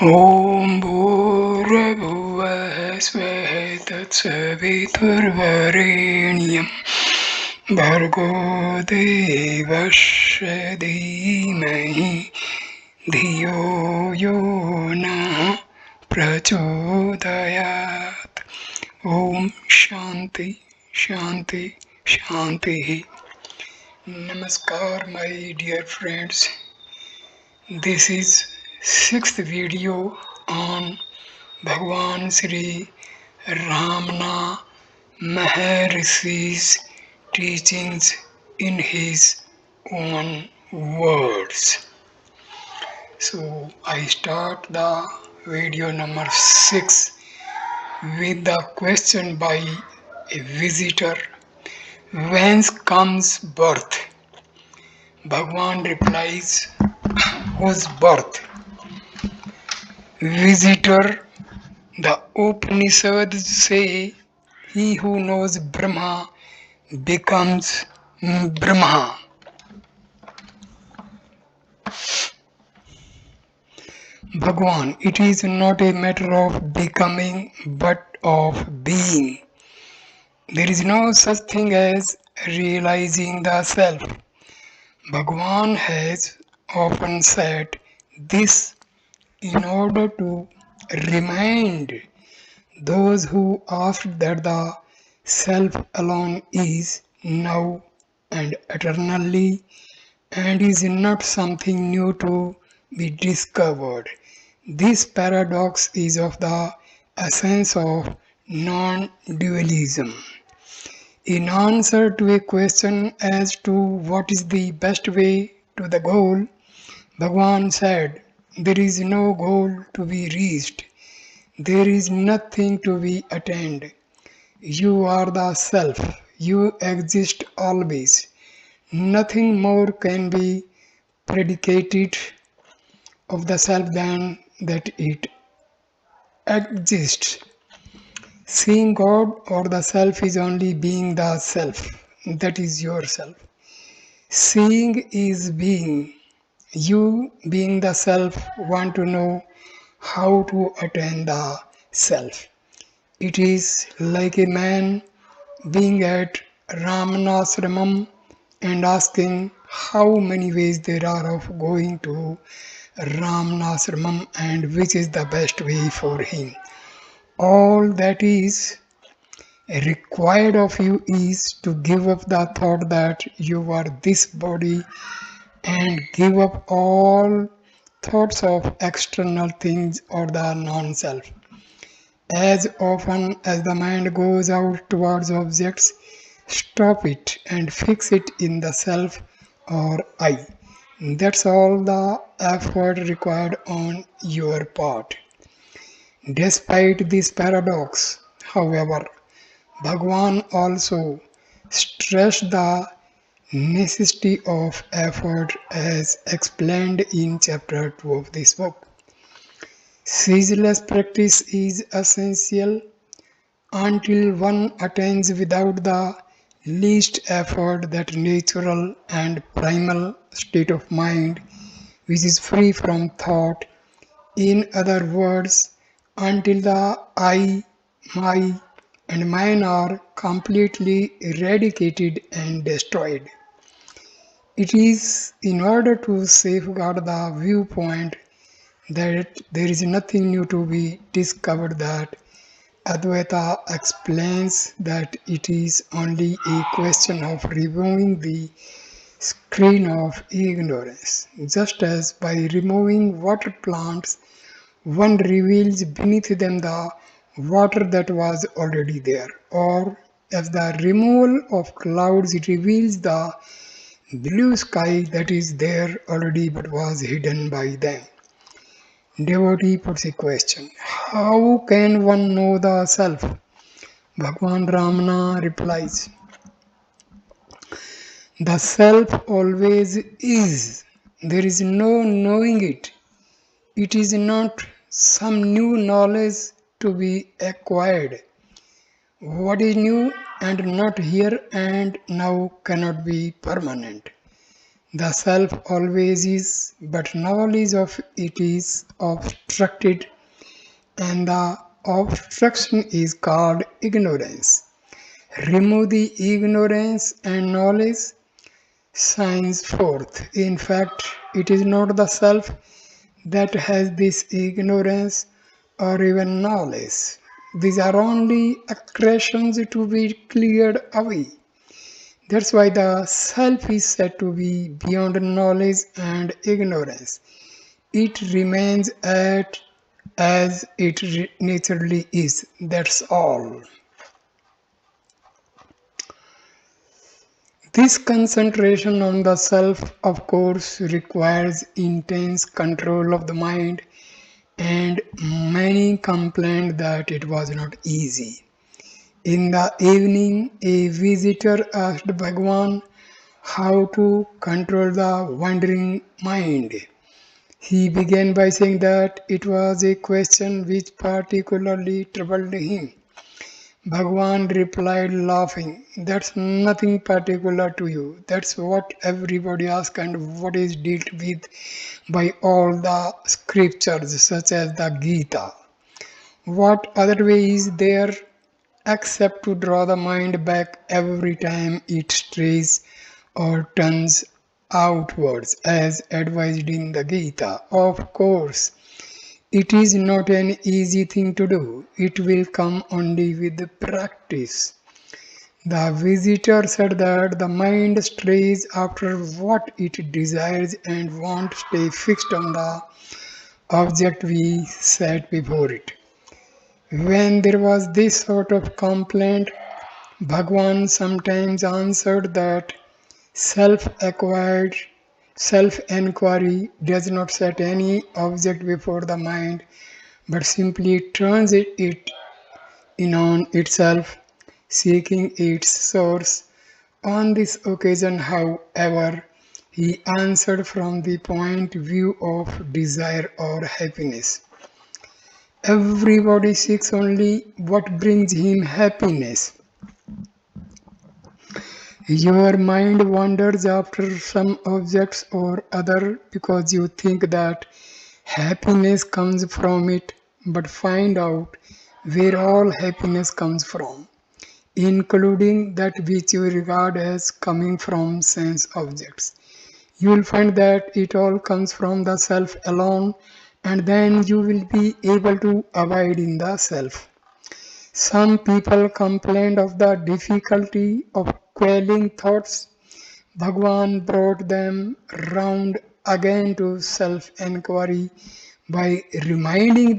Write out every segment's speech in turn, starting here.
ॐ भूर्भुवः स्वः तत्सवितुर्वरेण्यं भर्गो देवस्य धीमहि धियो यो नः प्रचोदयात्। ॐ शान्ति शान्ति शान्तिः। Namaskar, my dear friends. This is sixth video on Bhagwan Sri Ramana Maharshi's teachings in his own words. So I start the video number 6 with the question by a visitor: whence comes birth? Bhagwan replies, whose birth? Visitor: the Upanishads say, he who knows Brahma becomes Brahma. Bhagwan: it is not a matter of becoming but of being. There is no such thing as realizing the self. Bhagwan has often said this in order to remind those who ask that the self alone is now and eternally and is not something new to be discovered. This paradox is of the essence of non-dualism. In answer to a question as to what is the best way to the goal, Bhagwan said, there is no goal to be reached. There is nothing to be attained. You are the self. You exist always. Nothing more can be predicated of the self than that it exists. Seeing God or the self is only being the self. That is yourself. Seeing is being. You, being the self, want to know how to attain the self. It is like a man being at Ramanasramam and asking how many ways there are of going to Ramanasramam and which is the best way for him. All that is required of you is to give up the thought that you are this body and give up all thoughts of external things or the non-self. As often as the mind goes out towards objects, stop it and fix it in the self or I. That's all the effort required on your part. Despite this paradox, however, Bhagwan also stressed the necessity of effort as explained in chapter 2 of this book. Ceaseless practice is essential until one attains without the least effort that natural and primal state of mind which is free from thought. In other words, until the I, my, and mine are completely eradicated and destroyed. It is in order to safeguard the viewpoint that there is nothing new to be discovered that Advaita explains that it is only a question of removing the screen of ignorance. Just as by removing water plants, one reveals beneath them the water that was already there, or as the removal of clouds reveals the blue sky that is there already but was hidden by them. Devotee puts a question: how can one know the self? Bhagwan Ramana replies, the self always is. There is no knowing it. It is not some new knowledge to be acquired. What is new and not here and now cannot be permanent. The self always is, but knowledge of it is obstructed, and the obstruction is called ignorance. Remove the ignorance and knowledge shines forth. In fact, it is not the self that has this ignorance or even knowledge. These are only accretions to be cleared away. That's why the self is said to be beyond knowledge and ignorance. It remains as it naturally is. That's all. This concentration on the self, of course, requires intense control of the mind, and many complained that it was not easy. In the evening, a visitor asked Bhagwan how to control the wandering mind. He began by saying that it was a question which particularly troubled him. Bhagwan replied laughing, "That's nothing particular to you. That's what everybody asks and what is dealt with by all the scriptures such as the Gita. What other way is there except to draw the mind back every time it strays or turns outwards as advised in the Gita? Of course, it is not an easy thing to do. It will come only with practice." The visitor said that the mind strays after what it desires and won't stay fixed on the object we set before it. When there was this sort of complaint, Bhagwan sometimes answered that self-acquired self-enquiry does not set any object before the mind, but simply turns it in on itself, seeking its source. On this occasion, however, he answered from the point of view of desire or happiness. Everybody seeks only what brings him happiness. Your mind wanders after some objects or other because you think that happiness comes from it, but find out where all happiness comes from, including that which you regard as coming from sense objects. You will find that it all comes from the self alone, and then you will be able to abide in the self. Some people complained of the difficulty of quelling thoughts. Bhagwan brought them round again to self-enquiry by reminding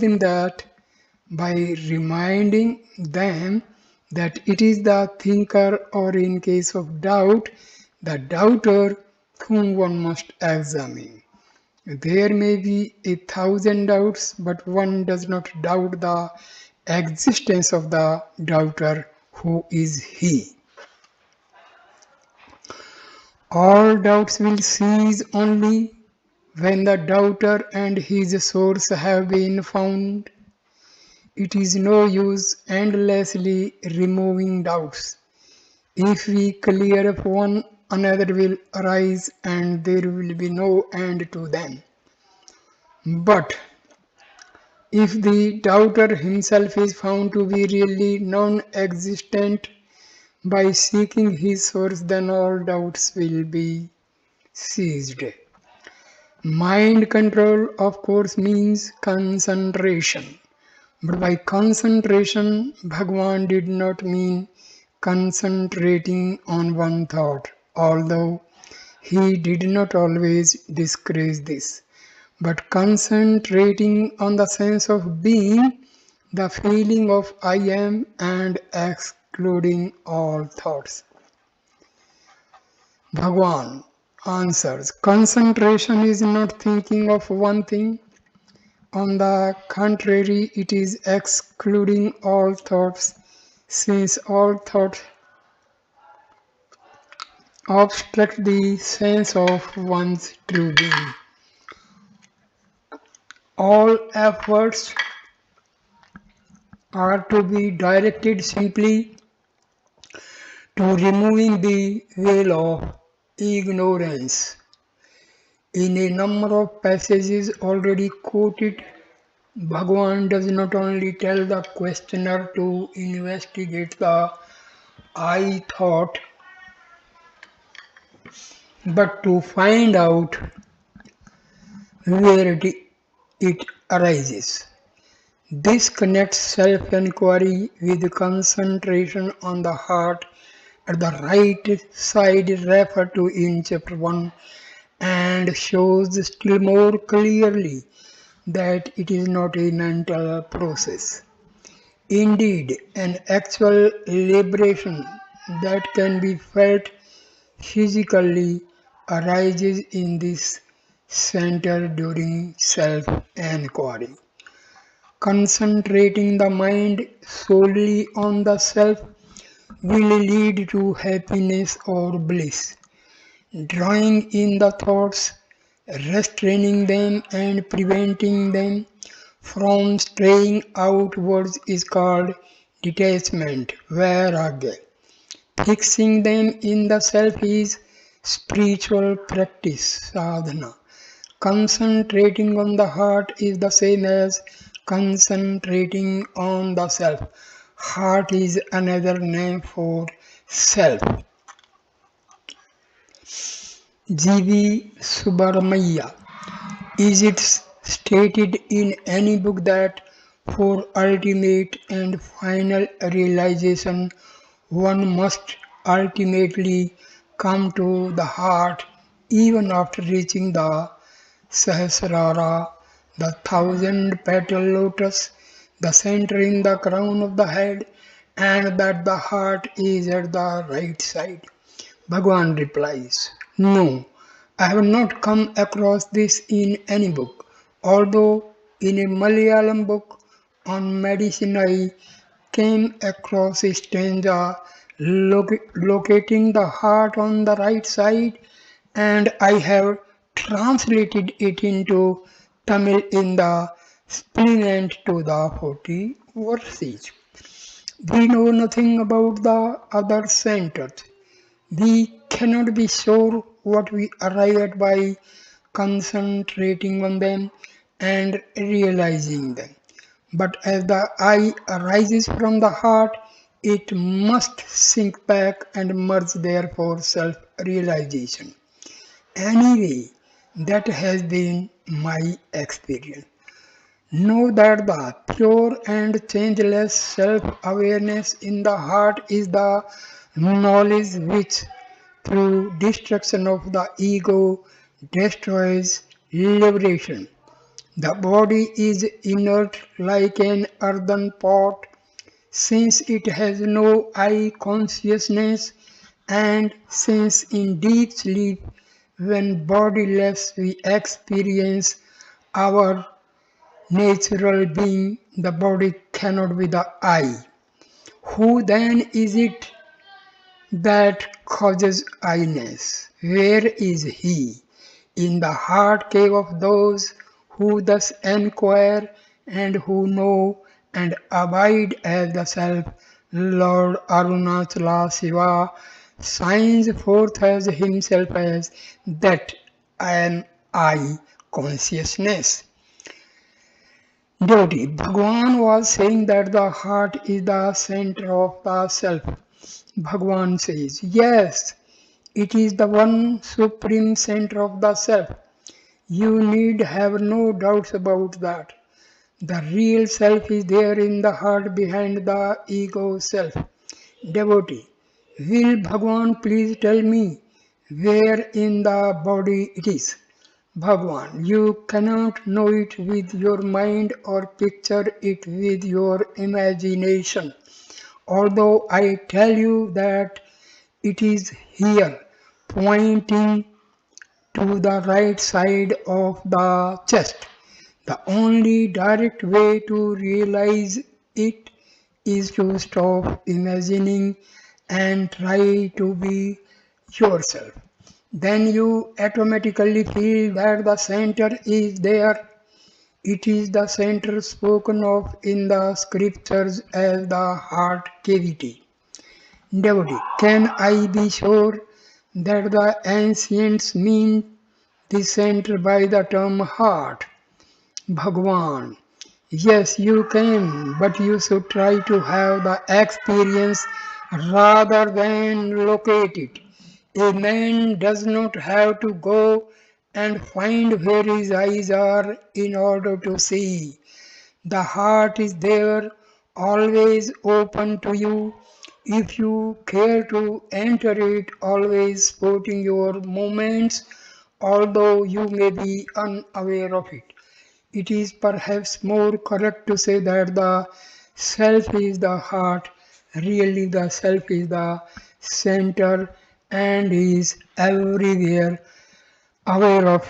them that it is the thinker, or in case of doubt, the doubter, whom one must examine. There may be 1,000 doubts, but one does not doubt the existence of the doubter, who is he. All doubts will cease only when the doubter and his source have been found. It is no use endlessly removing doubts. If we clear up one, another will arise and there will be no end to them. But if the doubter himself is found to be really non-existent by seeking his source, then all doubts will be ceased. Mind control, of course, means concentration. But by concentration, Bhagwan did not mean concentrating on one thought, although he did not always discourage this, but concentrating on the sense of being, the feeling of I am, and excluding all thoughts. Bhagwan answers, concentration is not thinking of one thing. On the contrary, it is excluding all thoughts, since all thoughts obstruct the sense of one's true being. All efforts are to be directed simply to removing the veil of ignorance. In a number of passages already quoted, Bhagwan does not only tell the questioner to investigate the I thought, but to find out where it arises. This connects self-inquiry with concentration on the heart at the right side referred to in chapter 1 and shows still more clearly that it is not a mental process. Indeed, an actual liberation that can be felt physically arises in this center during self-inquiry. Concentrating the mind solely on the self will lead to happiness or bliss. Drawing in the thoughts, restraining them and preventing them from straying outwards is called detachment, vairagya. Fixing them in the self is spiritual practice, sadhana. Concentrating on the heart is the same as concentrating on the self. Heart is another name for self. G.V. Subramanya. Is it stated in any book that for ultimate and final realization one must ultimately come to the heart even after reaching the Sahasrara, the thousand-petal lotus, the center in the crown of the head, and that the heart is at the right side? Bhagwan replies, no, I have not come across this in any book, although in a Malayalam book on medicine I came across a stanza locating the heart on the right side, and I have translated it into Tamil in the supplement to the 40 verses. We know nothing about the other centers. We cannot be sure what we arrive at by concentrating on them and realizing them. But as the I arises from the heart, it must sink back and merge there for self-realization. Anyway, that has been my experience. Know that the pure and changeless self-awareness in the heart is the knowledge which, through destruction of the ego, destroys liberation. The body is inert like an earthen pot, since it has no I consciousness, and since in deep sleep, when bodiless we experience our natural being, the body cannot be the I. Who then is it that causes I-ness? Where is he? In the heart cave of those who thus enquire and who know and abide as the self, Lord Arunachala Shiva shines forth as himself as that an I consciousness. Devotee, Bhagwan was saying that the heart is the center of the self. Bhagwan says, yes, it is the one supreme center of the self. You need have no doubts about that. The real self is there in the heart behind the ego self. Devotee, will Bhagwan please tell me where in the body it is? Bhagwan, you cannot know it with your mind or picture it with your imagination. Although I tell you that it is here, pointing to the right side of the chest. The only direct way to realize it is to stop imagining and try to be yourself. Then you automatically feel that the center is there. It is the center spoken of in the scriptures as the heart cavity. Devotee, can I be sure that the ancients mean is centered by the term heart, Bhagwan. Yes, you can, but you should try to have the experience rather than locate it. A man does not have to go and find where his eyes are in order to see. The heart is there, always open to you. If you care to enter it, always supporting your movements, although you may be unaware of it. It is perhaps more correct to say that the self is the heart, really, the self is the center and is everywhere aware of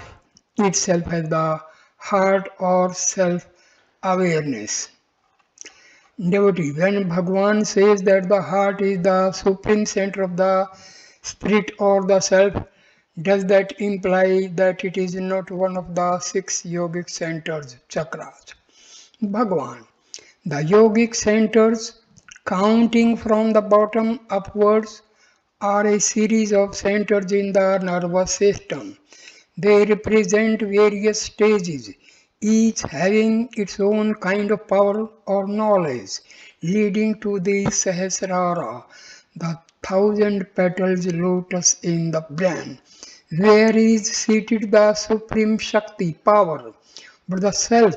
itself as the heart or self awareness. Devotee, when Bhagwan says that the heart is the supreme center of the spirit or the self, does that imply that it is not one of the six yogic centers, chakras? Bhagwan, the yogic centers, counting from the bottom upwards, are a series of centers in the nervous system. They represent various stages, each having its own kind of power or knowledge, leading to the Sahasrara, the thousand petals lotus in the brain, where is seated the supreme Shakti power. But the self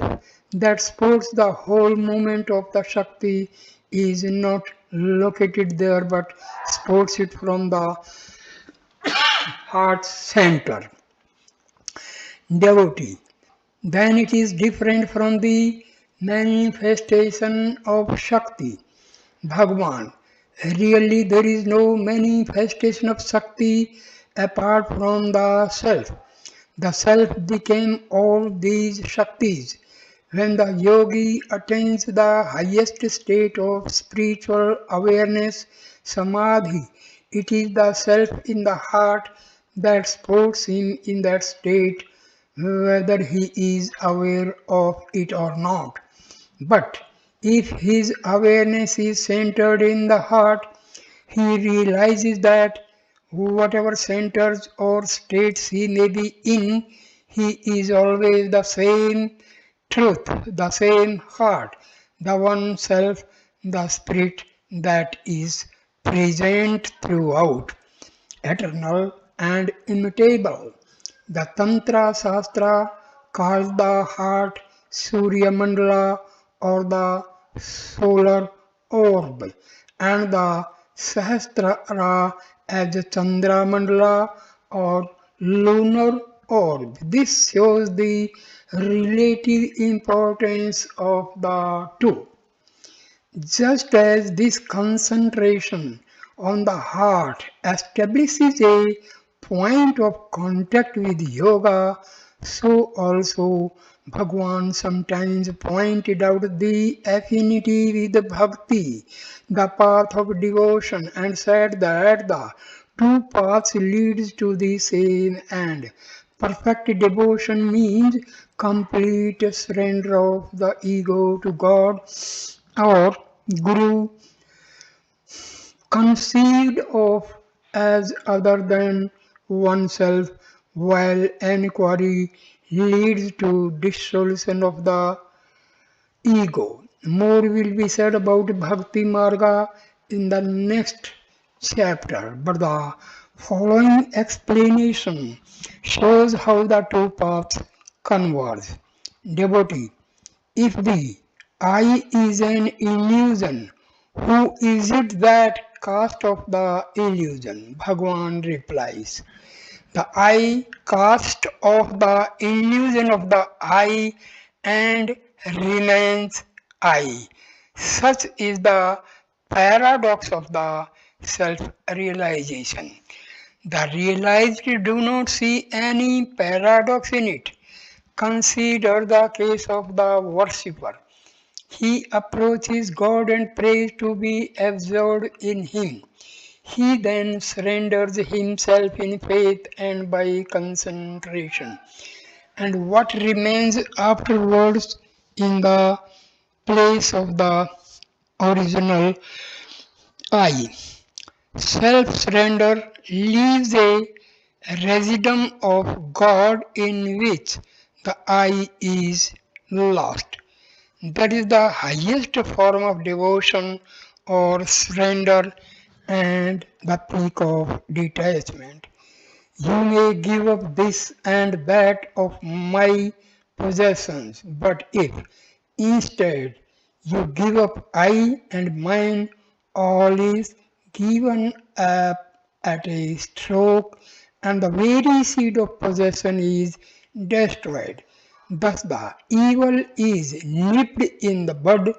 that supports the whole movement of the Shakti is not located there but supports it from the heart center. Devotee. Then it is different from the manifestation of Shakti, Bhagwan. Really, there is no manifestation of Shakti apart from the Self. The Self became all these Shaktis. When the yogi attains the highest state of spiritual awareness, Samadhi, it is the Self in the heart that supports him in that state, whether he is aware of it or not. But if his awareness is centered in the heart, he realizes that whatever centers or states he may be in, he is always the same truth, the same heart, the one self, the spirit that is present throughout, eternal and immutable. The Tantra Shastra calls the heart Surya Mandala or the solar orb, and the Sahasrara as Chandra Mandala or lunar orb. This shows the relative importance of the two. Just as this concentration on the heart establishes a point of contact with yoga, so also Bhagwan sometimes pointed out the affinity with bhakti, the path of devotion, and said that the two paths leads to the same end. Perfect devotion means complete surrender of the ego to God or Guru, conceived of as other than oneself, while inquiry leads to dissolution of the ego. More will be said about Bhakti Marga in the next chapter, but the following explanation shows how the two paths converge. Devotee, if the I is an illusion, who is it that cast off the illusion? Bhagwan replies, the I cast off the illusion of the I and remains I. Such is the paradox of the self-realization. The realized do not see any paradox in it. Consider the case of the worshipper. He approaches God and prays to be absorbed in Him. He then surrenders himself in faith and by concentration. And what remains afterwards in the place of the original I? Self surrender leaves a Residuum of God in which the I is lost. That is the highest form of devotion or surrender and the peak of detachment. You may give up this and that of my possessions, but if instead you give up I and mine, all is given up at a stroke, and the very seed of possession is destroyed. Thus, the evil is nipped in the bud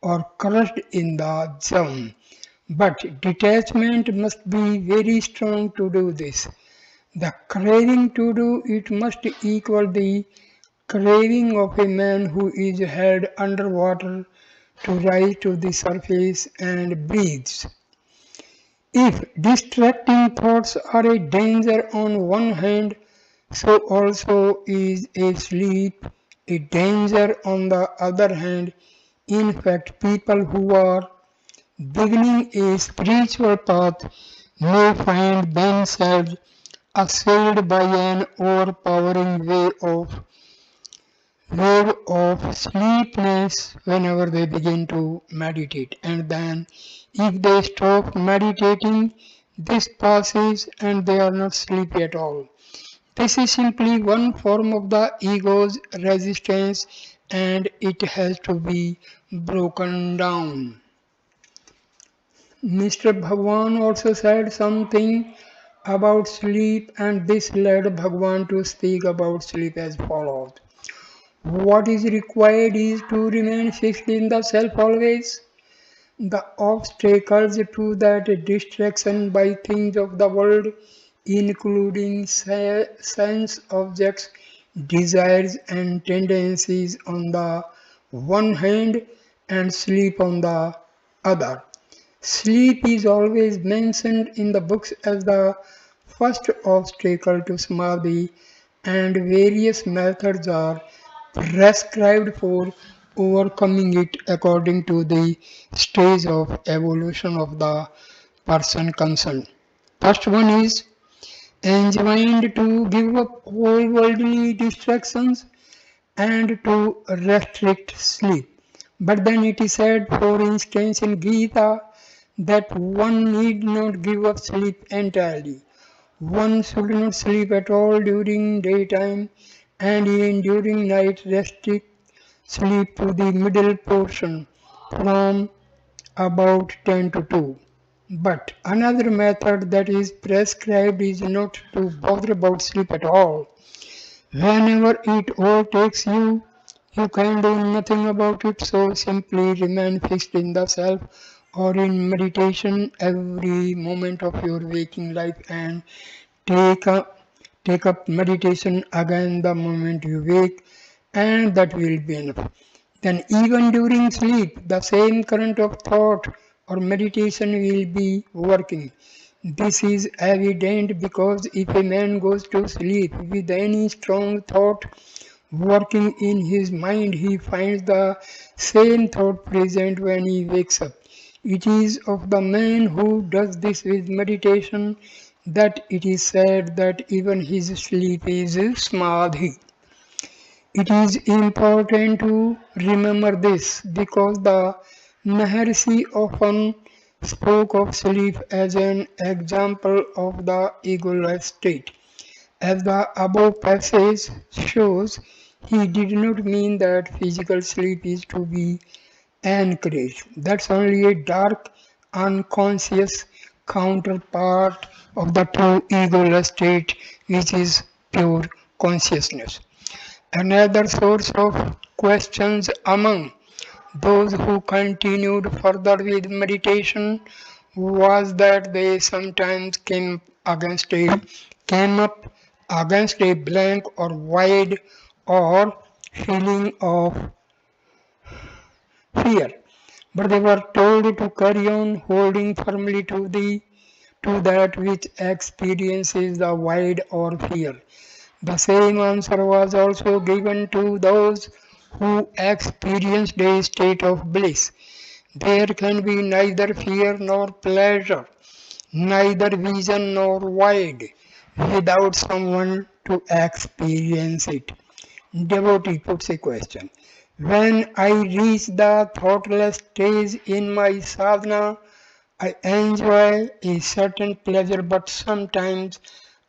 or crushed in the germ. But detachment must be very strong to do this. The craving to do it must equal the craving of a man who is held under water to rise to the surface and breathes. If distracting thoughts are a danger on one hand, so also is a sleep a danger on the other hand. In fact, people who are beginning a spiritual path may find themselves assailed by an overpowering wave of sleepiness whenever they begin to meditate. And then, if they stop meditating, this passes and they are not sleepy at all. This is simply one form of the ego's resistance and it has to be broken down. Mr. Bhagwan also said something about sleep, and this led Bhagwan to speak about sleep as follows. What is required is to remain fixed in the self always. The obstacles to that distraction by things of the world, including sense objects, desires, and tendencies on the one hand, and sleep on the other. Sleep is always mentioned in the books as the first obstacle to samadhi, and various methods are prescribed for overcoming it according to the stage of evolution of the person concerned. First one is enjoined to give up all worldly distractions and to restrict sleep. But then it is said, for instance, in Gita, that one need not give up sleep entirely. One should not sleep at all during daytime, and even during night restrict sleep to the middle portion from about 10 to 2. But another method that is prescribed is not to bother about sleep at all. Whenever it overtakes you, you can do nothing about it, so simply remain fixed in the self or in meditation every moment of your waking life and take up, take up meditation again the moment you wake, and that will be enough. Then, even during sleep, the same current of thought or meditation will be working. This is evident because if a man goes to sleep with any strong thought working in his mind, he finds the same thought present when he wakes up. It is of the man who does this with meditation that it is said that even his sleep is samadhi. It is important to remember this because the Maharshi often spoke of sleep as an example of the egoless state. As the above passage shows, he did not mean that physical sleep is to be encouraged. That's only a dark, unconscious counterpart of the true egoless state, which is pure consciousness. Another source of questions among those who continued further with meditation was that they sometimes came up against a blank or void or feeling of fear, but they were told to carry on holding firmly to that which experiences the void or fear. The same answer was also given to those who experienced a state of bliss. There can be neither fear nor pleasure, neither vision nor void. without someone to experience it. Devotee puts a question. When I reach the thoughtless stage in my sadhana, I enjoy a certain pleasure, but sometimes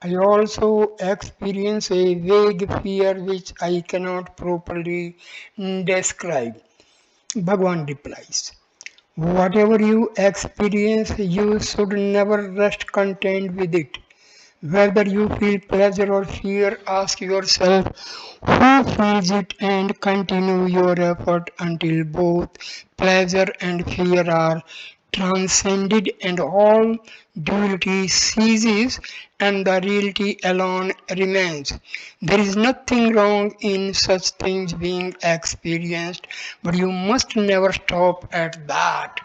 I also experience a vague fear which I cannot properly describe. Bhagwan replies, whatever you experience, you should never rest content with it. Whether you feel pleasure or fear, ask yourself who feels it and continue your effort until both pleasure and fear are transcended and all duality ceases and the reality alone remains. There is nothing wrong in such things being experienced, but you must never stop at that.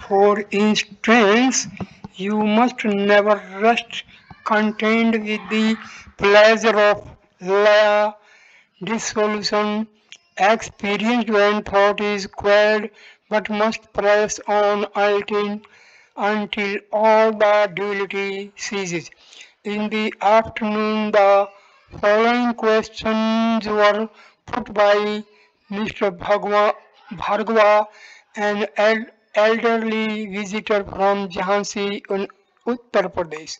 For instance, you must never rest content with the pleasure of laya dissolution experienced when thought is quelled, but must press on until all the duality ceases. In the afternoon, the following questions were put by Mr. Bhargava, an elderly visitor from Jhansi in Uttar Pradesh.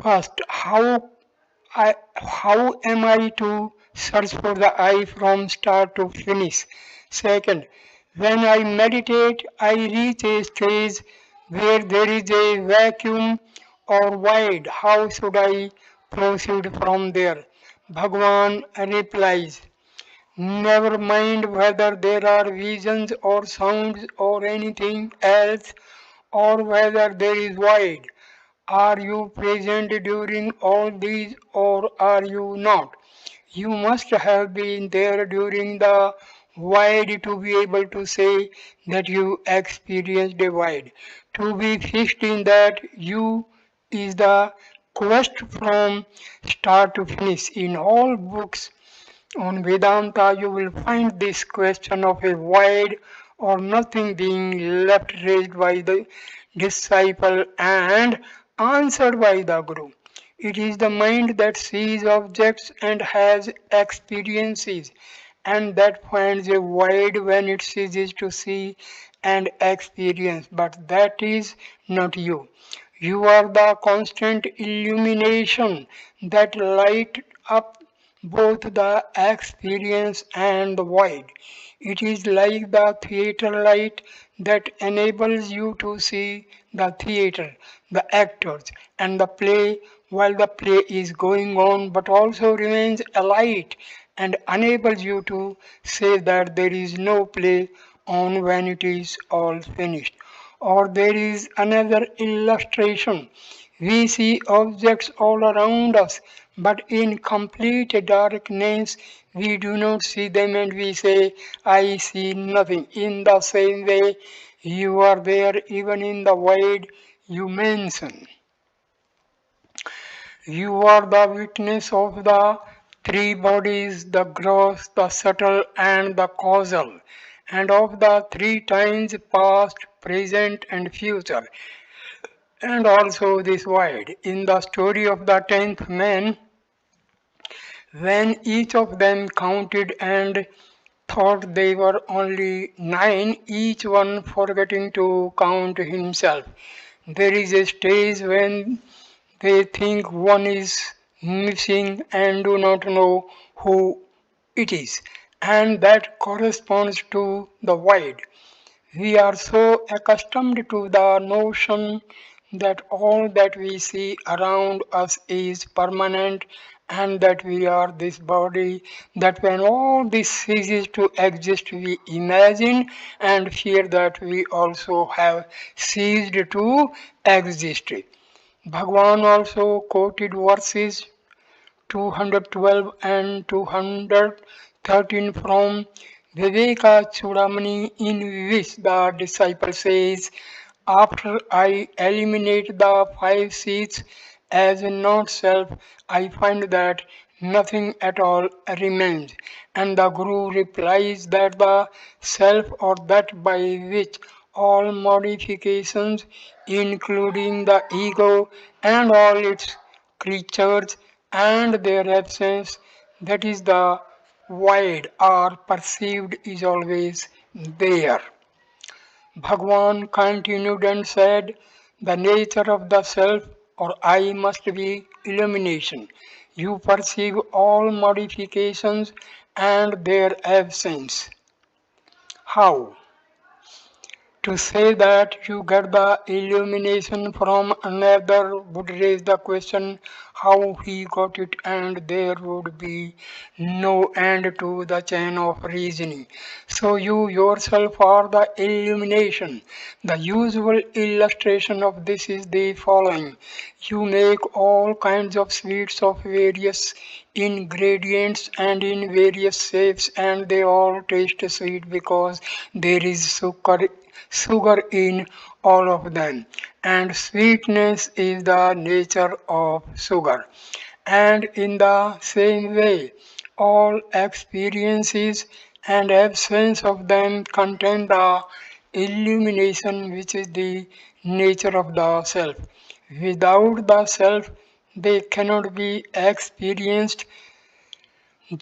First, how am I to search for the I from start to finish? Second, when I meditate, I reach a stage where there is a vacuum or void. How should I proceed from there? Bhagwan replies, never mind whether there are visions or sounds or anything else, or whether there is void. Are you present during all these or are you not? You must have been there during the void to be able to say that you experienced a void. To be fixed in that you is the quest from start to finish. In all books on Vedanta, you will find this question of a void or nothing being left raised by the disciple and answered by the Guru. It is the mind that sees objects and has experiences, and that finds a void when it ceases to see and experience. But that is not you. You are the constant illumination that light up both the experience and the void. It is like the theater light that enables you to see the theater, the actors, and the play while the play is going on, but also remains a light and enables you to say that there is no play on when it is all finished. Or there is another illustration. We see objects all around us, but in complete darkness we do not see them and we say, I see nothing. In the same way, you are there even in the void you mention. You are the witness of the three bodies, the gross, the subtle, and the causal, and of the three times past, present, and future, and also this void. In the story of the tenth man, when each of them counted and thought they were only nine, each one forgetting to count himself. There is a stage when they think one is missing and do not know who it is, and that corresponds to the void. We are so accustomed to the notion that all that we see around us is permanent and that we are this body, that when all this ceases to exist, we imagine and fear that we also have ceased to exist. Bhagwan also quoted verses 212 and 213 from Viveka Chudamani, in which the disciple says, after I eliminate the five seats as not self, I find that nothing at all remains. And the Guru replies that the self or that by which all modifications, including the ego and all its creatures and their absence, that is the void or perceived is always there. Bhagwan continued and said, the nature of the self or I must be illumination. You perceive all modifications and their absence. How? To say that you get the illumination from another would raise the question how he got it, and there would be no end to the chain of reasoning. So you yourself are the illumination. The usual illustration of this is the following. You make all kinds of sweets of various ingredients and in various shapes, and they all taste sweet because there is sugar in all of them, and sweetness is the nature of sugar. And in the same way, all experiences and absence of them contain the illumination which is the nature of the self. Without the self, they cannot be experienced,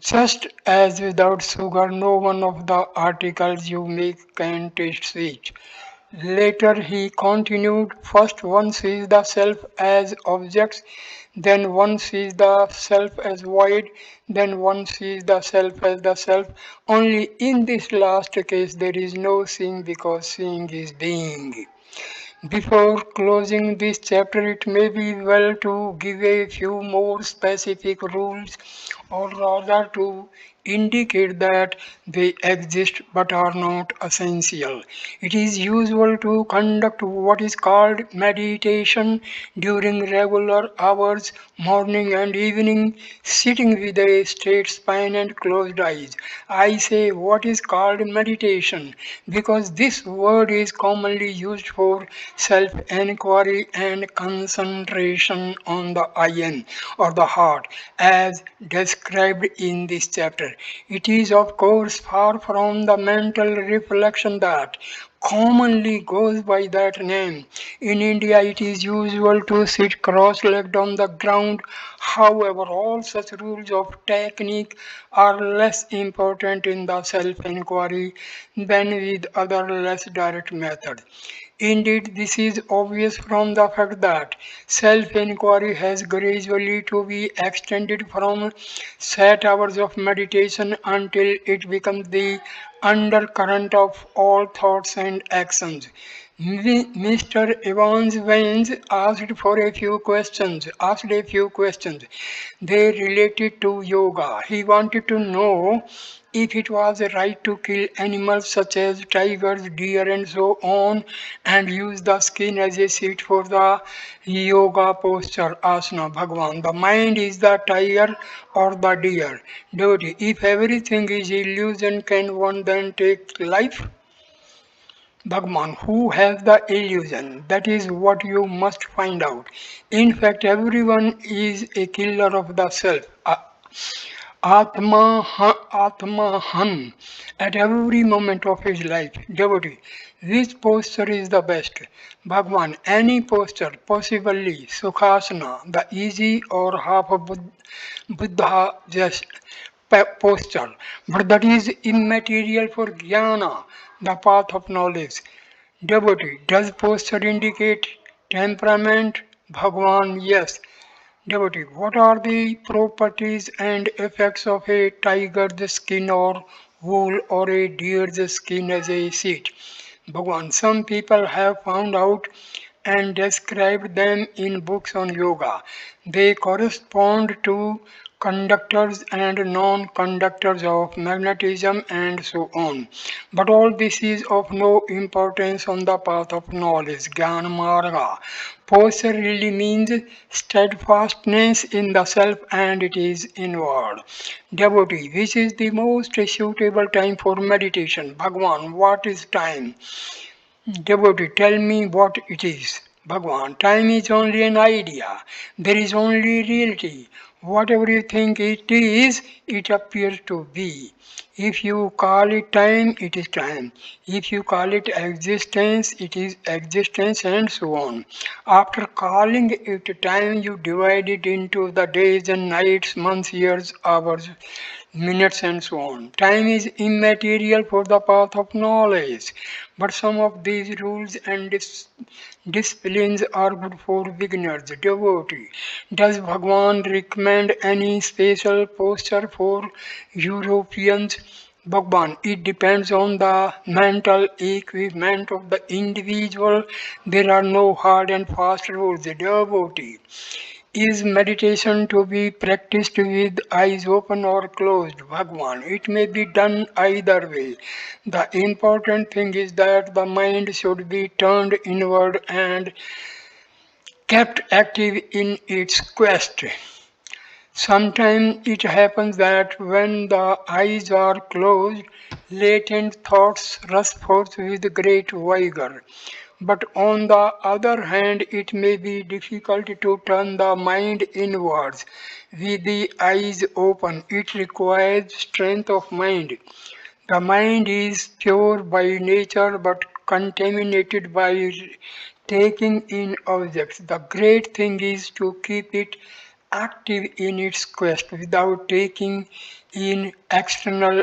just as without sugar, no one of the articles you make can taste sweet. Later he continued, first one sees the self as objects, then one sees the self as void, then one sees the self as the self. Only in this last case there is no seeing because seeing is being. Before closing this chapter, it may be well to give a few more specific rules, or rather to indicate that they exist but are not essential. It is usual to conduct what is called meditation during regular hours, morning and evening, sitting with a straight spine and closed eyes. I say what is called meditation because this word is commonly used for self enquiry and concentration on the IN or the heart as described in this chapter. It is, of course, far from the mental reflection that commonly goes by that name. In India, it is usual to sit cross legged on the ground. However, all such rules of technique are less important in the self inquiry than with other less direct methods. Indeed, this is obvious from the fact that self inquiry has gradually to be extended from set hours of meditation until it becomes the undercurrent of all thoughts and actions. Mr. Evans Vance asked a few questions. They related to yoga. He wanted to know if it was right to kill animals such as tigers, deer, and so on, and use the skin as a seat for the yoga posture asana. Bhagwan, the mind is the tiger or the deer. Devotee, if everything is illusion, can one then take life? Bhagwan, who has the illusion? That is what you must find out. In fact, everyone is a killer of the self. Atmahan at every moment of his life. Devotee, which posture is the best? Bhagwan, any posture, possibly Sukhasana, the easy or half of Buddha just posture. But that is immaterial for jnana, the path of knowledge. Devotee, does posture indicate temperament? Bhagwan, yes. Devotee, what are the properties and effects of a tiger's skin or wool or a deer's skin as a seat? Bhagwan, some people have found out and described them in books on yoga. They correspond to conductors and non-conductors of magnetism and so on. But all this is of no importance on the path of knowledge, Jnana Marga. Posture really means steadfastness in the self and it is inward. Devotee, which is the most suitable time for meditation? Bhagwan, what is time? Devotee, tell me what it is. Bhagwan, time is only an idea. There is only reality. Whatever you think it is, it appears to be. If you call it time, it is time. If you call it existence, it is existence, and so on. After calling it time, you divide it into the days and nights, months, years, hours, minutes, and so on. Time is immaterial for the path of knowledge, but some of these rules and disciplines are good for beginners, devotee. Does Bhagwan recommend any special posture for Europeans? Bhagwan, it depends on the mental equipment of the individual. There are no hard and fast rules. Devotee. Is meditation to be practiced with eyes open or closed? Bhagwan. It may be done either way. The important thing is that the mind should be turned inward and kept active in its quest. Sometimes it happens that when the eyes are closed, latent thoughts rush forth with great vigor. But on the other hand, it may be difficult to turn the mind inwards with the eyes open. It requires strength of mind. The mind is pure by nature but contaminated by taking in objects. The great thing is to keep it active in its quest without taking in external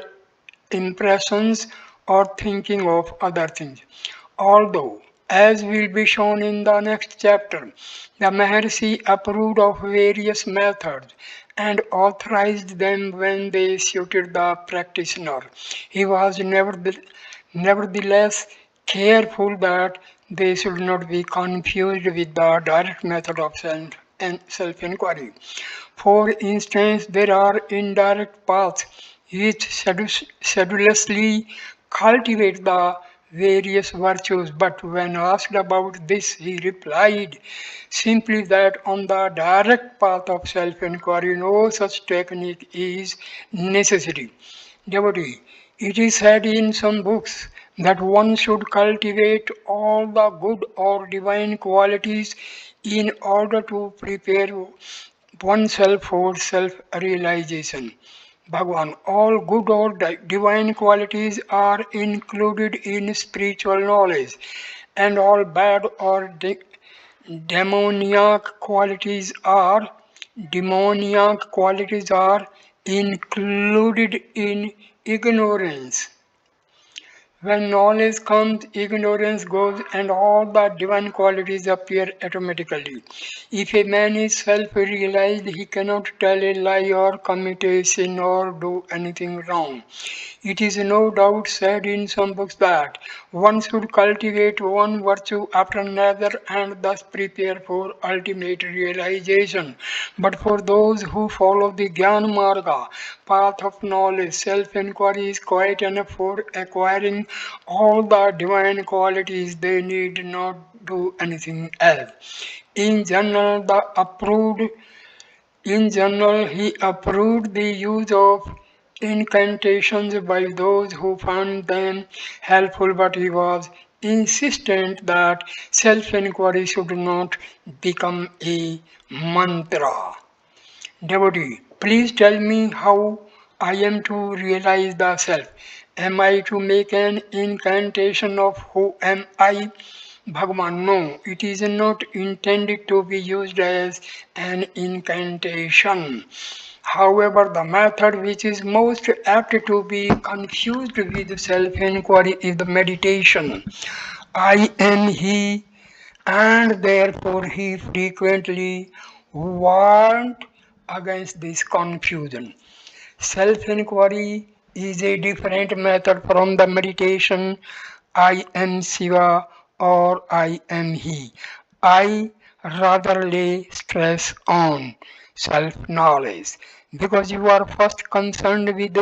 impressions or thinking of other things. Although, as will be shown in the next chapter, the Maharshi approved of various methods and authorized them when they suited the practitioner. He was nevertheless careful that they should not be confused with the direct method of self-inquiry. For instance, there are indirect paths which sedulously cultivate the various virtues, but when asked about this, he replied simply that on the direct path of self inquiry, no such technique is necessary. Devotee, it is said in some books that one should cultivate all the good or divine qualities in order to prepare oneself for self-realization. Bhagwan, all good or divine qualities are included in spiritual knowledge, and all bad or demoniac qualities are demoniac qualities are included in ignorance. When knowledge comes, ignorance goes, and all the divine qualities appear automatically. If a man is self realized, he cannot tell a lie or commit a sin or do anything wrong. It is no doubt said in some books that one should cultivate one virtue after another and thus prepare for ultimate realization. But for those who follow the Jnana Marga, path of knowledge, self-inquiry is quite enough for acquiring all the divine qualities. They need not do anything else. In general, he approved the use of incantations by those who found them helpful, but he was insistent that self-inquiry should not become a mantra. Devotee, please tell me how I am to realize the self. Am I to make an incantation of who am I? Bhagwan, no, it is not intended to be used as an incantation. However, the method which is most apt to be confused with self-inquiry is the meditation. I am he, and therefore he frequently warned against this confusion. Self inquiry is a different method from the meditation I am Shiva or I am He. I rather lay stress on self knowledge because you are first concerned with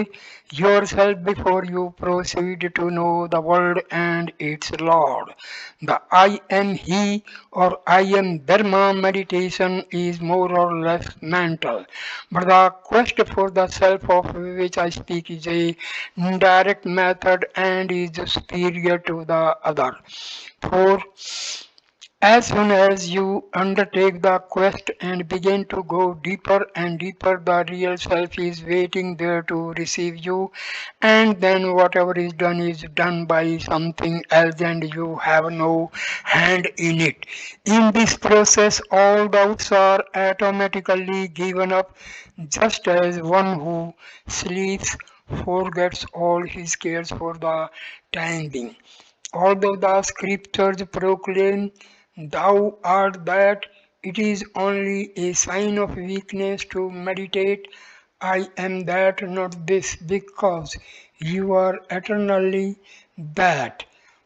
yourself before you proceed to know the world and its Lord. The I am He or I am Dharma meditation is more or less mental, but the quest for the self of which I speak is a direct method and is superior to the other. For As soon as you undertake the quest and begin to go deeper and deeper, the real self is waiting there to receive you, and then whatever is done by something else, and you have no hand in it. In this process, all doubts are automatically given up, just as one who sleeps forgets all his cares for the time being. Although the scriptures proclaim, Thou art that, it is only a sign of weakness to meditate, I am that, not this, because you are eternally that.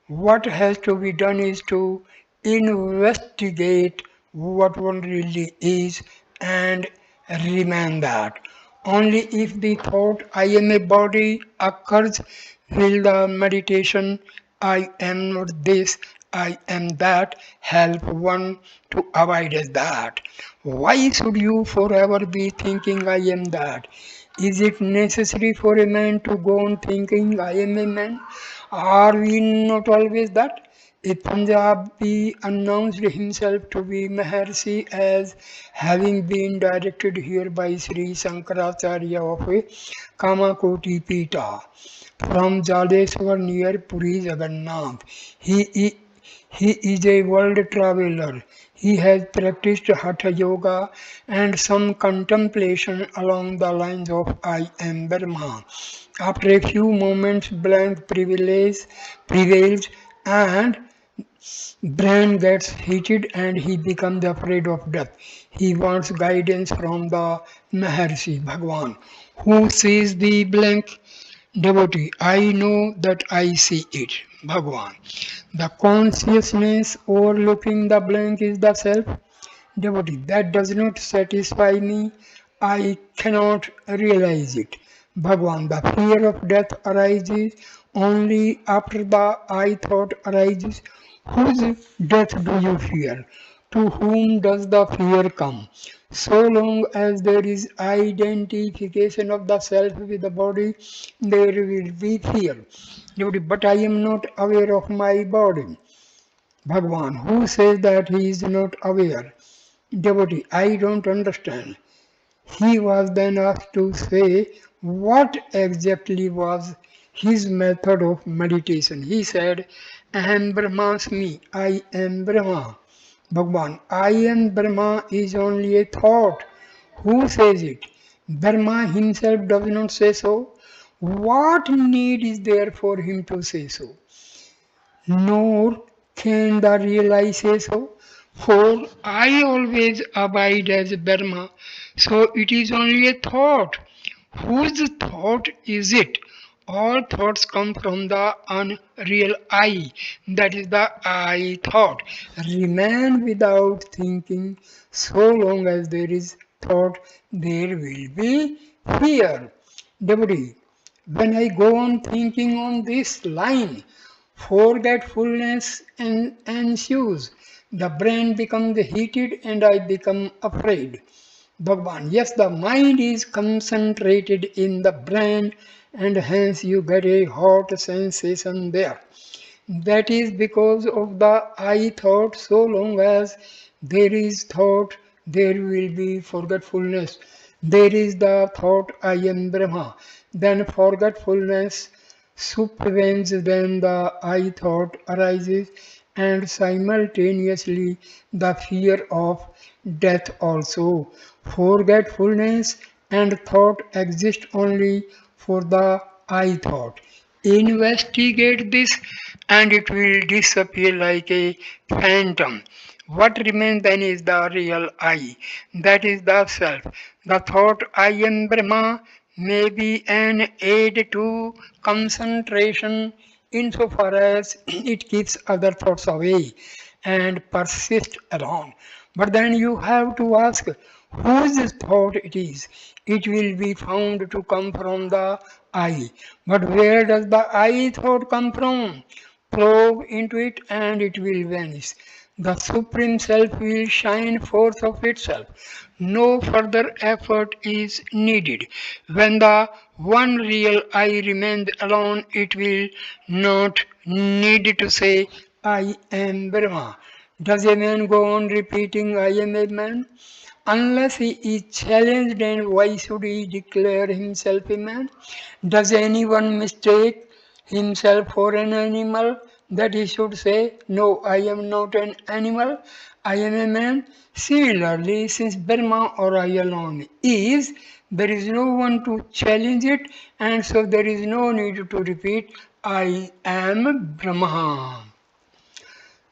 What has to be done is to investigate what one really is and remain that. Only if the thought I am a body occurs will the meditation I am not this, I am that help one to avoid that. Why should you forever be thinking I am that? Is it necessary for a man to go on thinking I am a man? Are we not always that? A Punjabi announced himself to be Maharshi as having been directed here by Sri Shankaracharya of Kamakoti Pita from Jadeswar near Puri Jagannath. He is a world traveler. He has practiced Hatha Yoga and some contemplation along the lines of I am Brahma. After a few moments, blank prevails and brain gets heated and he becomes afraid of death. He wants guidance from the Maharshi Bhagwan, who sees the blank devotee. I know that I see it, Bhagwan. The consciousness overlooking the blank is the self. Devotee, that does not satisfy me. I cannot realize it. Bhagwan, the fear of death arises only after the I thought arises. Whose death do you fear? To whom does the fear come? So long as there is identification of the self with the body, there will be fear. Devotee, but I am not aware of my body. Bhagwan, who says that he is not aware? Devotee, I don't understand. He was then asked to say what exactly was his method of meditation. He said, Aham Brahmasmi, I am Brahma. Bhagwan, I am Brahma is only a thought. Who says it? Brahma himself does not say so. What need is there for him to say so? Nor can the real I say so. For I always abide as Brahma, so it is only a thought. Whose thought is it? All thoughts come from the unreal I, that is the I thought. Remain without thinking, so long as there is thought, there will be fear. Devotee, when I go on thinking on this line, forgetfulness ensues. The brain becomes heated and I become afraid. Bhagwan, yes, the mind is concentrated in the brain and hence you get a hot sensation there. That is because of the I thought. So long as there is thought, there will be forgetfulness. There is the thought I am Brahma. Then forgetfulness supervenes, then the I thought arises, and simultaneously the fear of death also. Forgetfulness and thought exist only for the I thought. Investigate this and it will disappear like a phantom. What remains then is the real I, that is the self. The thought I am Brahma may be an aid to concentration insofar as it keeps other thoughts away and persist alone. But then you have to ask whose thought it is. It will be found to come from the I. But where does the I thought come from? Probe into it and it will vanish. The Supreme Self will shine forth of itself. No further effort is needed. When the one real I remains alone, it will not need to say, I am Brahma. Does a man go on repeating, I am a man? Unless he is challenged, and why should he declare himself a man? Does anyone mistake himself for an animal that he should say, no, I am not an animal, I am a man? Similarly, since Brahma or I alone is, there is no one to challenge it, and so there is no need to repeat, I am Brahma.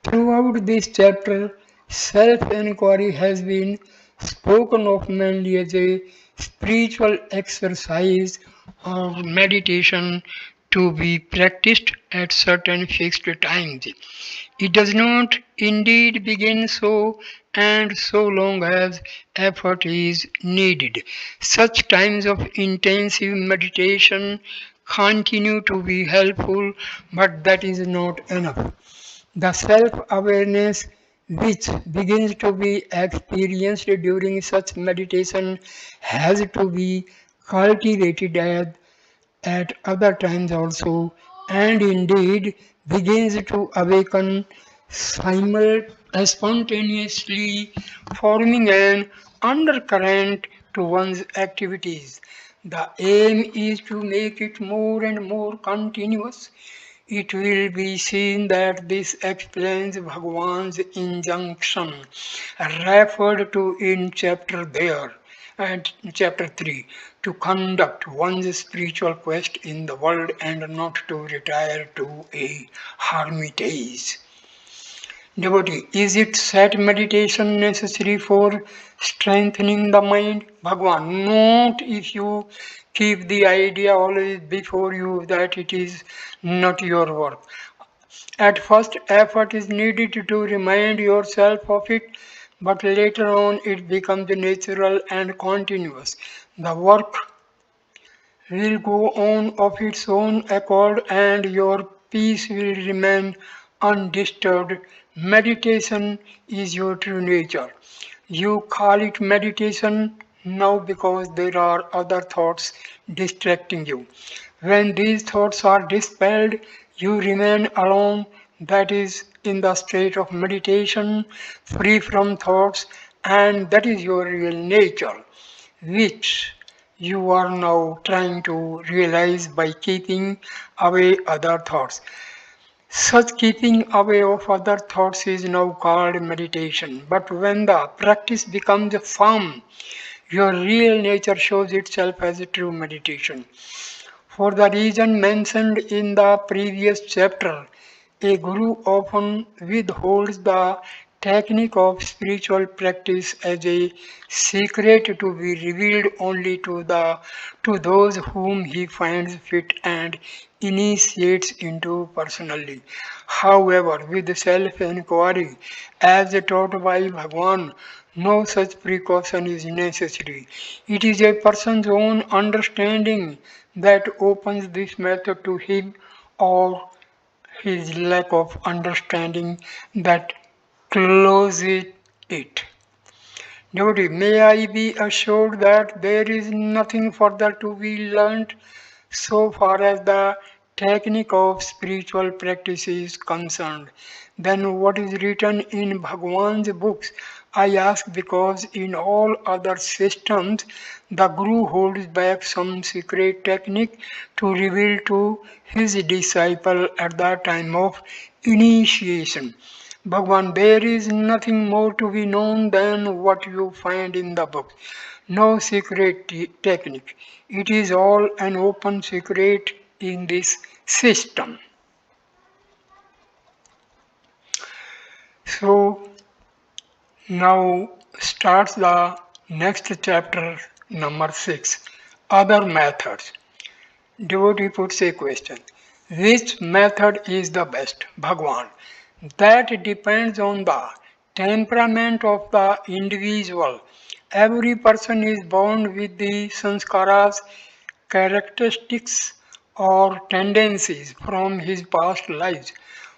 Throughout this chapter, self-inquiry has been spoken of mainly as a spiritual exercise or meditation to be practiced at certain fixed times. It does not indeed begin so and so long as effort is needed. Such times of intensive meditation continue to be helpful, but that is not enough. The self-awareness which begins to be experienced during such meditation has to be cultivated at other times also, and indeed begins to awaken spontaneously, forming an undercurrent to one's activities. The aim is to make it more and more continuous. It will be seen that this explains Bhagwan's injunction referred to in chapter there and chapter 3 to conduct one's spiritual quest in the world and not to retire to a hermitage. Devotee, is it set meditation necessary for strengthening the mind? Bhagwan, not if you keep the idea always before you that it is not your work. At first, effort is needed to remind yourself of it, but later on it becomes natural and continuous. The work will go on of its own accord and your peace will remain undisturbed. Meditation is your true nature. You call it meditation now because there are other thoughts distracting you. When these thoughts are dispelled, you remain alone, that is, in the state of meditation, free from thoughts, and that is your real nature, which you are now trying to realize by keeping away other thoughts. Such keeping away of other thoughts is now called meditation. But when the practice becomes firm, your real nature shows itself as a true meditation. For the reason mentioned in the previous chapter, a guru often withholds the technique of spiritual practice as a secret to be revealed only to those whom he finds fit and initiates into personally. However, with self-inquiry, as taught by Bhagwan, no such precaution is necessary. It is a person's own understanding that opens this method to him, or his lack of understanding that closes it. Devotee, may I be assured that there is nothing further to be learnt so far as the technique of spiritual practice is concerned than what is written in Bhagwan's books. I ask because in all other systems the Guru holds back some secret technique to reveal to his disciple at the time of initiation. Bhagwan, there is nothing more to be known than what you find in the book. No secret technique. It is all an open secret in this system. So now starts the next chapter, number 6. Other methods. Devotee puts a question. Which method is the best? Bhagwan. That depends on the temperament of the individual. Every person is born with the sanskaras, characteristics, or tendencies from his past lives.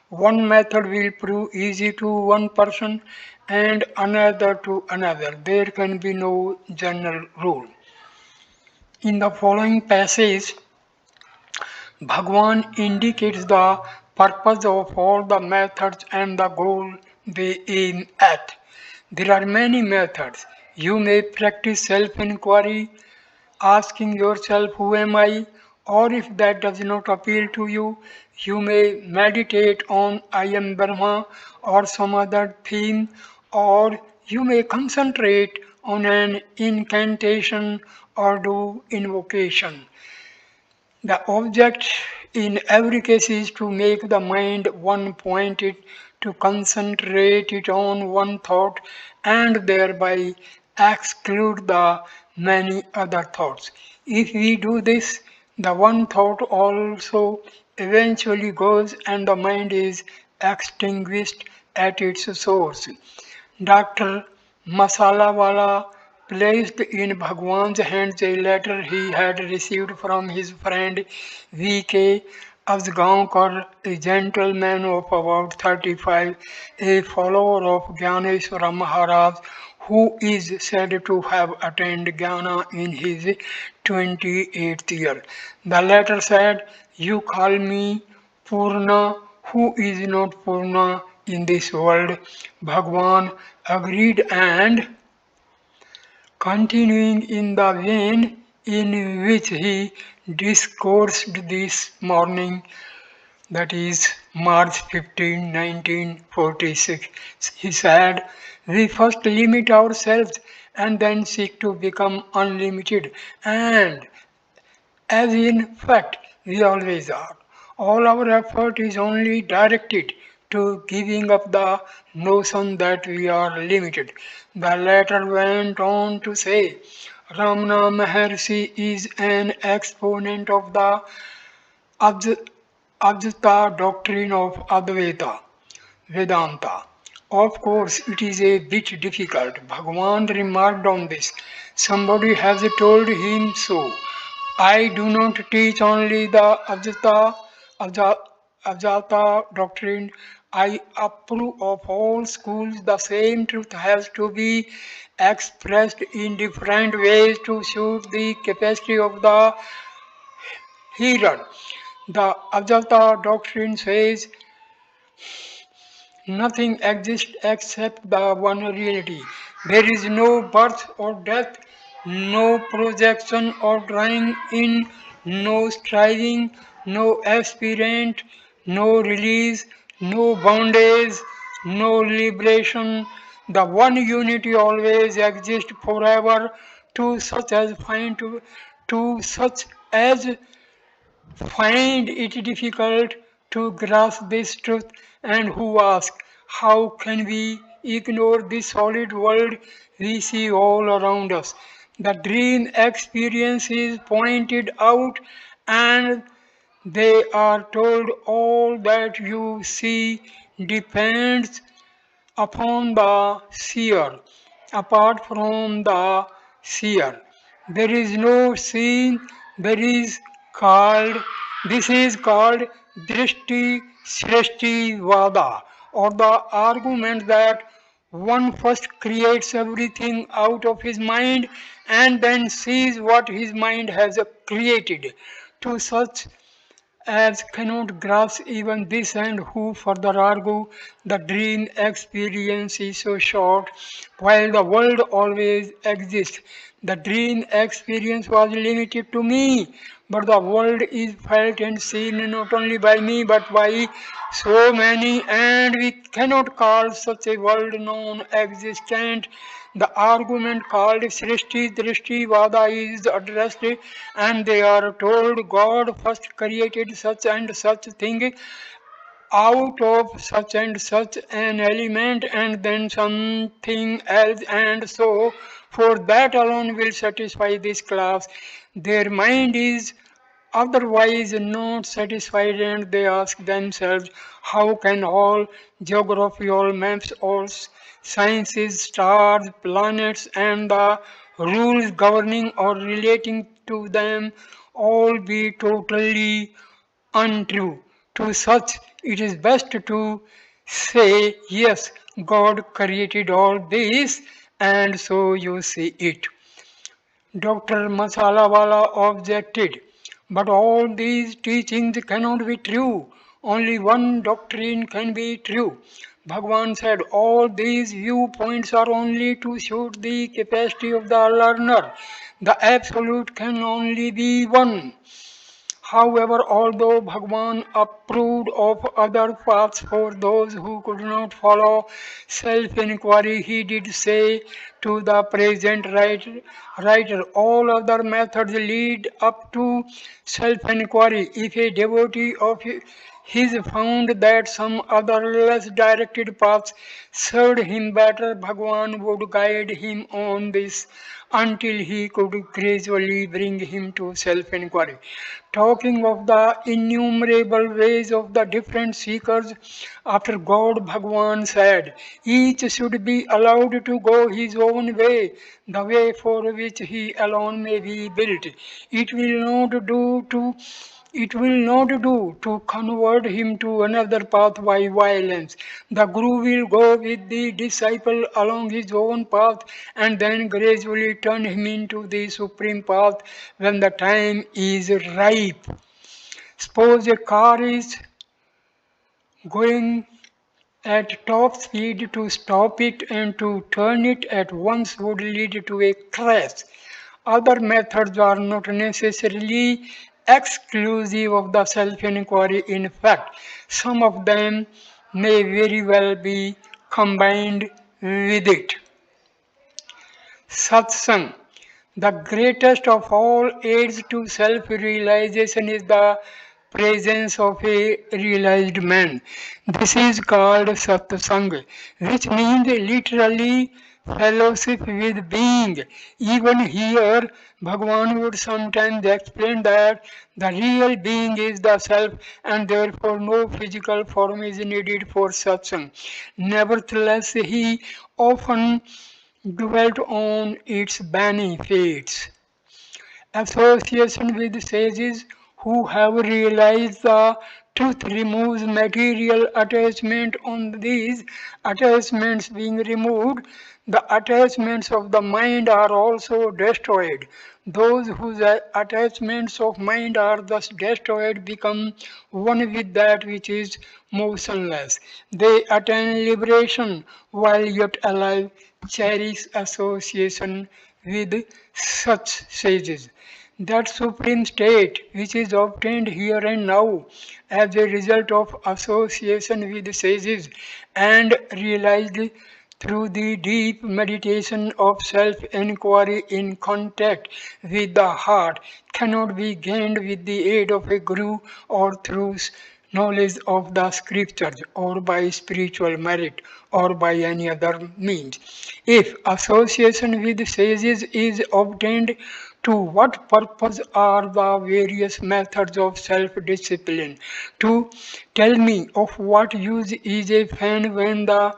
One method will prove easy to one person and another to another. There can be no general rule. In the following passage, Bhagwan indicates the purpose of all the methods and the goal they aim at. There are many methods. You may practice self inquiry, asking yourself, who am I? Or if that does not appeal to you, you may meditate on I am Brahma or some other theme, or you may concentrate on an incantation or do invocation. The object in every case is to make the mind one pointed, to concentrate it on one thought and thereby exclude the many other thoughts. If we do this, the one thought also eventually goes and the mind is extinguished at its source. Dr. Masalawala placed in Bhagwan's hands a letter he had received from his friend V.K. Asgaonkar, a gentleman of about 35, a follower of Gyaneshwara Maharaj, who is said to have attained Jnana in his 28th year. The letter said, "You call me Purna, who is not Purna in this world?" Bhagwan agreed and continuing in the vein in which he discoursed this morning, that is March 15, 1946. He said, "We first limit ourselves and then seek to become unlimited, and as in fact we always are. All our effort is only directed to giving up the notion that we are limited." The letter went on to say, Ramana Maharshi is an exponent of the Abj- Abjata doctrine of Advaita Vedanta. Of course, it is a bit difficult. Bhagwan remarked on this. Somebody has told him so. I do not teach only the Avja- Avjata doctrine. I approve of all schools. The same truth has to be expressed in different ways to suit the capacity of the hearer. The Avjata doctrine says nothing exists except the one reality. There is no birth or death, no projection or drawing in, no striving, no aspirant, no release, no bondage, no liberation. The one unity always exists forever. To such as find it difficult to grasp this truth and who ask, how can we ignore this solid world we see all around us? The dream experience is pointed out and they are told all that you see depends upon the seer. Apart from the seer, there is no seen, there is called, this is called Drishti Shrishti Vada, or the argument that one first creates everything out of his mind and then sees what his mind has created. To such as cannot grasp even this and who further argue the dream experience is so short while the world always exists. The dream experience was limited to me, but the world is felt and seen not only by me but by so many, and we cannot call such a world non-existent. The argument called Srishti Drishti Vada is addressed, and they are told God first created such and such thing out of such and such an element and then something else, and so for that alone will satisfy this class. Their mind is otherwise not satisfied and they ask themselves, how can all geography, all maps, all sciences, stars, planets, and the rules governing or relating to them all be totally untrue? To such, it is best to say, yes, God created all this, and so you see it. Dr. Masalawala objected, but all these teachings cannot be true. Only one doctrine can be true. Bhagwan said, all these viewpoints are only to suit the capacity of the learner. The absolute can only be one. However, although Bhagwan approved of other paths for those who could not follow self-inquiry, he did say to the present writer, all other methods lead up to self-inquiry. If a devotee of his found that some other less directed paths served him better, Bhagwan would guide him on this until he could gradually bring him to self inquiry. Talking of the innumerable ways of the different seekers, after God Bhagwan said, each should be allowed to go his own way, the way for which he alone may be built. It will not do to it will not do to convert him to another path by violence. The Guru will go with the disciple along his own path and then gradually turn him into the supreme path when the time is ripe. Suppose a car is going at top speed, to stop it and to turn it at once would lead to a crash. Other methods are not necessarily exclusive of the self inquiry. In fact, some of them may very well be combined with it. Satsang. The greatest of all aids to self realization is the presence of a realized man. This is called satsang, which means literally fellowship with being. Even here, Bhagwan would sometimes explain that the real being is the self and therefore no physical form is needed for satsang. Nevertheless, he often dwelt on its benefits. Association with sages who have realized the truth removes material attachment. On these attachments being removed, the attachments of the mind are also destroyed. Those whose attachments of mind are thus destroyed become one with that which is motionless. They attain liberation while yet alive. Cherish association with such sages. That supreme state which is obtained here and now as a result of association with sages and realized through the deep meditation of self inquiry in contact with the heart cannot be gained with the aid of a guru or through knowledge of the scriptures or by spiritual merit or by any other means. If association with sages is obtained, to what purpose are the various methods of self discipline? To tell me of what use is a fan when the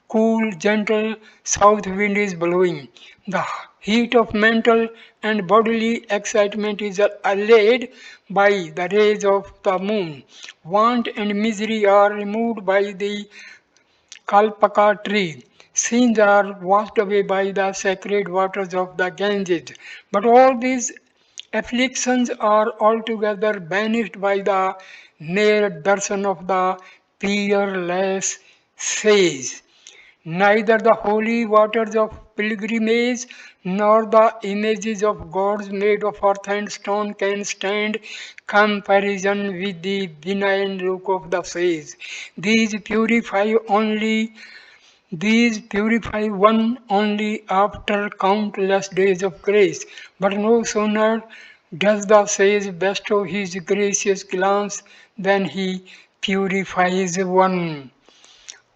cool, gentle south wind is blowing. The heat of mental and bodily excitement is allayed by the rays of the moon. Want and misery are removed by the kalpaka tree. Sins are washed away by the sacred waters of the Ganges. But all these afflictions are altogether banished by the mere darshan of the peerless sage. Neither the holy waters of pilgrimage nor the images of gods made of earth and stone can stand comparison with the benign look of the sage. These purify only these purify one only after countless days of grace. But no sooner does the sage bestow his gracious glance than he purifies one.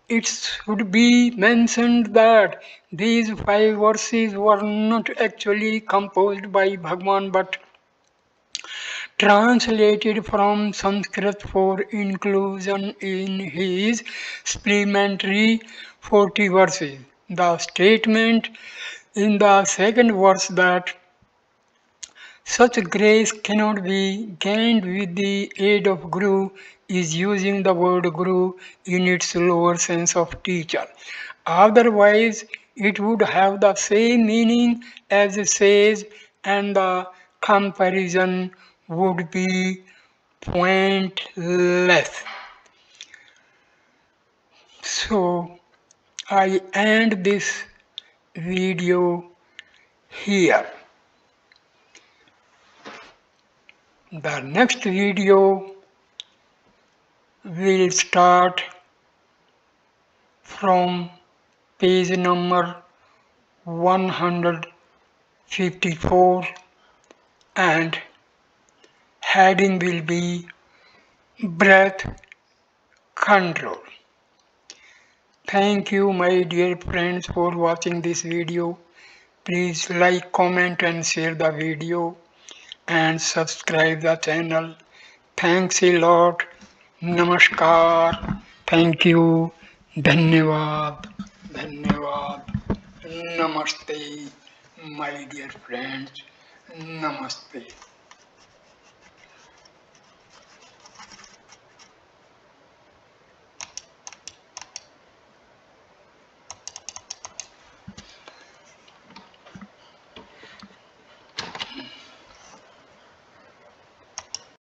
It should be mentioned that these five verses were not actually composed by Bhagwan but translated from Sanskrit for inclusion in his supplementary 40 verses. The statement in the second verse that such grace cannot be gained with the aid of Guru is using the word Guru in its lower sense of teacher. Otherwise, it would have the same meaning as it says, and the comparison would be pointless. So, I end this video here. The next video will start from page number 154 and heading will be breath control. Thank you my dear friends for watching this video. Please like, comment and share the video and subscribe the channel. Thanks a lot. Namaskar. Thank you. Dhanyavad. Dhanyavad. Namaste. My dear friends. Namaste.